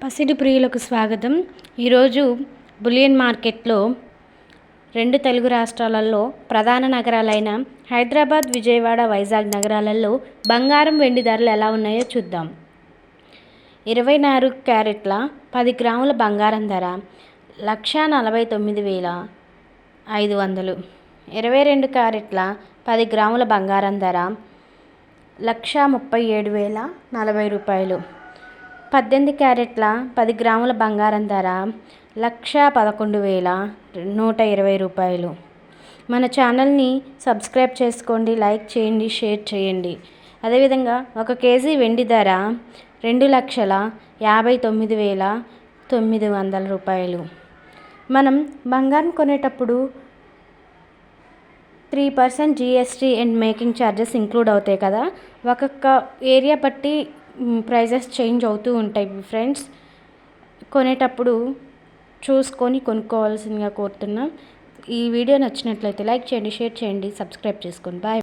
పసిడి ప్రియులకు స్వాగతం. ఈరోజు బులియన్ మార్కెట్లో రెండు తెలుగు రాష్ట్రాలలో ప్రధాన నగరాలైన హైదరాబాద్, విజయవాడ, వైజాగ్ నగరాలలో బంగారం, వెండి ధరలు ఎలా ఉన్నాయో చూద్దాం. 24 క్యారెట్ల 10 గ్రాముల బంగారం ధర 1,49,500. 22 క్యారెట్ల 10 గ్రాముల బంగారం ధర 1,37,040 రూపాయలు. 18 క్యారెట్ల 10 గ్రాముల బంగారం ధర 1,11,120 రూపాయలు. మన ఛానల్ని సబ్స్క్రైబ్ చేసుకోండి, లైక్ చేయండి, షేర్ చేయండి. అదేవిధంగా 1 కేజీ వెండి ధర 2,59,900 రూపాయలు. మనం బంగారం కొనేటప్పుడు 3% GST and making charges include అవుతాయి కదా. ఒక్కొక్క ఏరియా బట్టి ప్రైజెస్ చేంజ్ అవుతూ ఉంటాయి ఫ్రెండ్స్. కొనేటప్పుడు చూసుకొని కొనుక్కోవాల్సిందిగా కోరుతున్నాం. ఈ వీడియో నచ్చినట్లయితే లైక్ చేయండి, షేర్ చేయండి, సబ్స్క్రైబ్ చేసుకోండి. బాయ్.